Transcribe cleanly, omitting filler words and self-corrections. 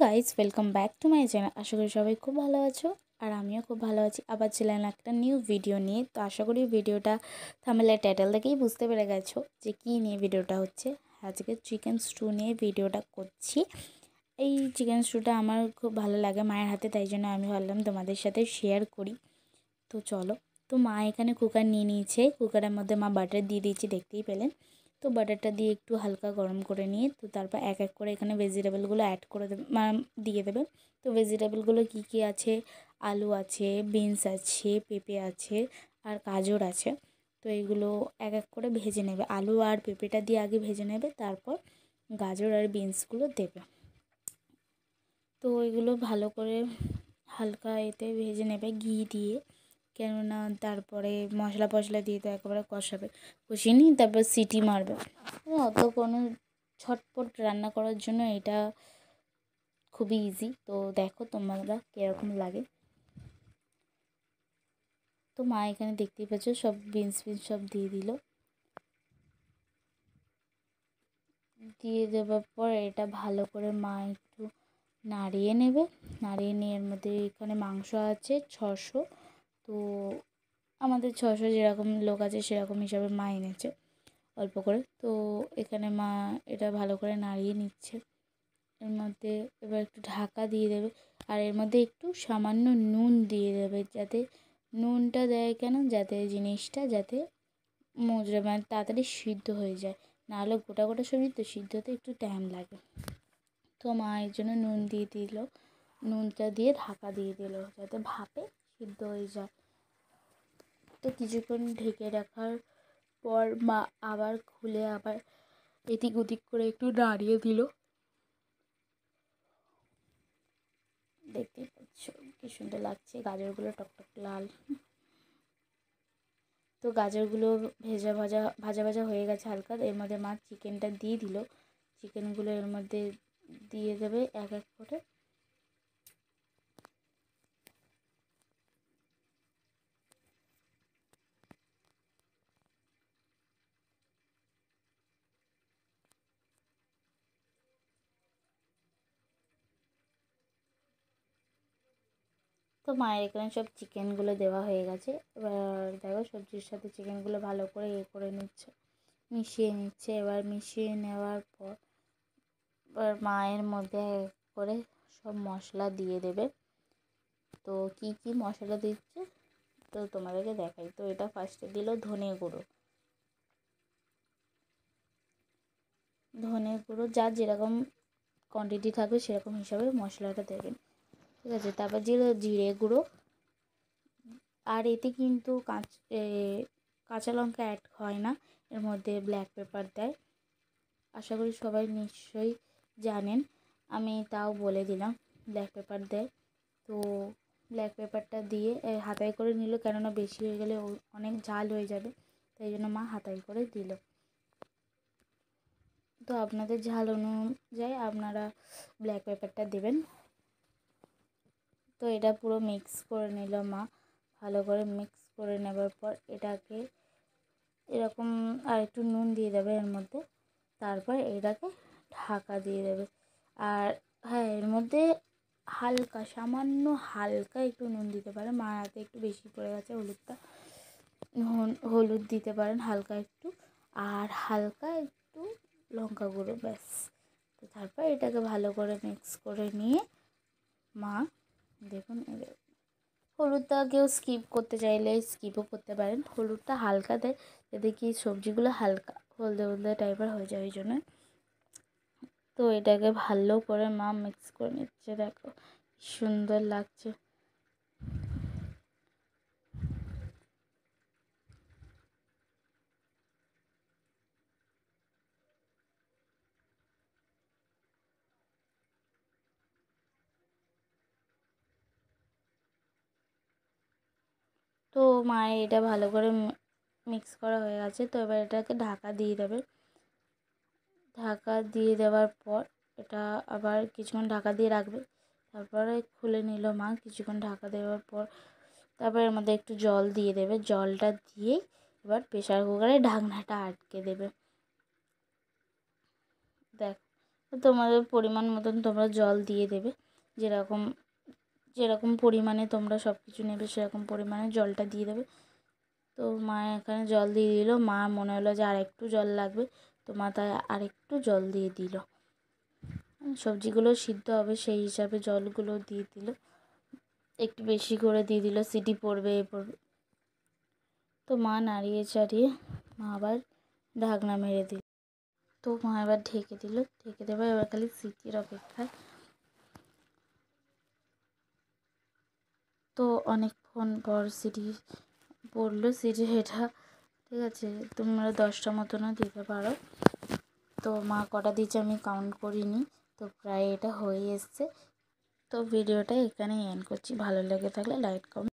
Guys, welcome back to my channel. আশা করি সবাই খুব ভালো আছো আর আমিও খুব ভালো আছি। আবার ছিলাম একটা নিউ ভিডিও নিয়ে। তো আশা করি ভিডিওটা থাম্বনেল টাইটেল দেখেই বুঝতে পেরে গেছো যে কী নিয়ে ভিডিওটা হচ্ছে। আজকে চিকেন স্টু নিয়ে ভিডিওটা করছি। এই চিকেন স্টুটা আমার খুব ভালো লাগে মায়ের হাতে, তাই জন্য আমি ভাবলাম তোমাদের সাথে শেয়ার করি। তো চলো। তো মা এখানে কুকার নিয়ে নিয়েছে, কুকারের মধ্যে মা বাটার দিয়ে দিয়েছে, দেখতেই পেলেন। তো বাটারটা দিয়ে একটু হালকা গরম করে নিয়ে তো তারপর এক এক করে এখানে ভেজিটেবলগুলো অ্যাড করে দেবে, দিয়ে দেবে। তো ভেজিটেবলগুলো কী কী আছে, আলু আছে, বিনস আছে, পেঁপে আছে আর গাজর আছে। তো এইগুলো এক এক করে ভেজে নেবে। আলু আর পেঁপেটা দিয়ে আগে ভেজে নেবে, তারপর গাজর আর বিনসগুলো দেবে। তো এগুলো ভালো করে হালকা এতে ভেজে নেবে ঘি দিয়ে, কেননা তারপরে মশলা ফশলা দিয়ে তো একেবারে কষাবে, কষিয়ে নিয়ে তারপর সিটি মারবে। অত কোনো ছটপট রান্না করার জন্য এটা খুবই ইজি। তো দেখো তোমরা কীরকম লাগে। তো মা এখানে দেখতেই পাচ্ছ সব বিনস সব দিয়ে দিল। দিয়ে দেওয়ার পর এটা ভালো করে মা একটু নাড়িয়ে নেবে। নাড়িয়ে নিয়ে এর মধ্যে এখানে মাংস আছে 600। তো আমাদের 600 যেরকম লোক আছে সেরকম হিসাবে মা এনেছে অল্প করে। তো এখানে মা এটা ভালো করে নাড়িয়ে নিচ্ছে। এর মধ্যে এবার একটু ঢাকা দিয়ে দেবে, আর এর মধ্যে একটু সামান্য নুন দিয়ে দেবে। যাতে নুনটা দেয় কেন, যাতে জিনিসটা যাতে মানে তাড়াতাড়ি সিদ্ধ হয়ে যায়, নাহলে গোটা গোটা সবজি তো সিদ্ধ হতে একটু টাইম লাগে। তো মা এর জন্য নুন দিয়ে দিল, নুনটা দিয়ে ঢাকা দিয়ে দিল যাতে ভাপে সিদ্ধ হয়ে যায়। তো কিছুক্ষণ ঢেকে রাখার পর মা আবার খুলে আবার এদিক ওদিক করে একটু নাড়িয়ে দিল। দেখতেই পাচ্ছ কি সুন্দর লাগছে, গাজরগুলো টকটক লাল। তো গাজরগুলো ভাজা ভাজা হয়ে গেছে হালকা। এর মধ্যে মা চিকেনটা দিয়ে দিল। চিকেনগুলো এর মধ্যে দিয়ে দেবে এক এক করে। তো মায়ের এখানে সব চিকেনগুলো দেওয়া হয়ে গেছে। এবার দেখো সবজির সাথে চিকেনগুলো ভালো করে করে নিচ্ছে, মিশিয়ে নিচ্ছে। এবার মিশিয়ে নেওয়ার পর এবার মায়ের মধ্যে করে সব মশলা দিয়ে দেবে। তো কি কি মশলা দিচ্ছে তো তোমাদেরকে দেখাই। তো এটা ফার্স্টে দিল ধনে গুঁড়ো। ধনে গুঁড়ো যার যেরকম কোয়ান্টিটি থাকবে সেরকম হিসাবে মশলাটা দেবেন, ঠিক আছে। তারপর দিল জিরে গুঁড়ো। আর এতে কিন্তু কাঁচা লঙ্কা অ্যাড হয় না, এর মধ্যে ব্ল্যাক পেপার দেয়। আশা করি সবাই নিশ্চয়ই জানেন, আমি তাও বলে দিলাম ব্ল্যাক পেপার দেয়। তো ব্ল্যাক পেপারটা দিয়ে হাতায় করে নিল, কেননা বেশি হয়ে গেলে অনেক ঝাল হয়ে যাবে, তাই জন্য মা হাতায় করে দিল। তো আপনাদের ঝাল অনুযায়ী আপনারা ব্ল্যাক পেপারটা দেবেন। তো এটা পুরো মিক্স করে নিল মা, ভালো করে মিক্স করে নেবার পর এটাকে এরকম আর একটু নুন দিয়ে দেবে এর মধ্যে। তারপর এটাকে ঢাকা দিয়ে দেবে। আর হ্যাঁ, এর মধ্যে হালকা সামান্য হালকা একটু নুন দিতে পারেন, মার হাতে একটু বেশি পড়ে গেছে হলুদটা, হলুদ দিতে পারেন হালকা একটু, আর হালকা একটু লঙ্কা গুঁড়ো, ব্যাস। তো তারপর এটাকে ভালো করে মিক্স করে নিয়ে মা দেখুন হলুদটা কেউ স্কিপ করতে চাইলে স্কিপও করতে পারেন। হলুদটা হালকা দেয় যাতে কি সবজিগুলো হালকা হলদে হলদে টাইপের হয়ে যায়, ওই জন্য। তো এটাকে ভালো করে মা মিক্স করে নিচ্ছে, দেখো সুন্দর লাগছে। তো মায়ের এটা ভালো করে মিক্স করা হয়ে গেছে। তো এবার এটাকে ঢাকা দিয়ে দেবে। ঢাকা দিয়ে দেওয়ার পর এটা আবার কিছুক্ষণ ঢাকা দিয়ে রাখবে। তারপরে খুলে নিল মা কিছুক্ষণ ঢাকা দেওয়ার পর। তারপর এর মধ্যে একটু জল দিয়ে দেবে, জলটা দিয়ে এবার প্রেশার কুকারে ঢাকনাটা আটকে দেবে। দেখ তোমাদের পরিমাণ মতন তোমরা জল দিয়ে দেবে, যেরকম যেরকম পরিমাণে তোমরা সব কিছু নেবে সেরকম পরিমাণে জলটা দিয়ে দেবে। তো মা এখানে জল দিয়ে দিল, মা মনে হলো যে আর একটু জল লাগবে, তো মা তাই আর একটু জল দিয়ে দিল। সবজিগুলো সিদ্ধ হবে সেই হিসাবে জলগুলো দিয়ে দিল, একটু বেশি করে দিয়ে দিল, সিটি পড়বে এ পড়বে। তো মা নাড়িয়ে চাড়িয়ে মা আবার ঢাকনা মেরে দিল। তো মা এবার ঢেকে দিল, ঢেকে দেবে এবার খালি সিটির অপেক্ষায়। তো অনেকক্ষণ পর সিটি পড়লো, সিটি এটা ঠিক আছে, তোমরা 10টা মতনও দিতে পারো। তো মা কটা দিয়েছে আমি কাউন্ট করিনি, তো প্রায় এটা হয়ে এসছে। তো ভিডিওটা এখানেই এন্ড করছি, ভালো লেগে থাকলে লাইক কমেন্ট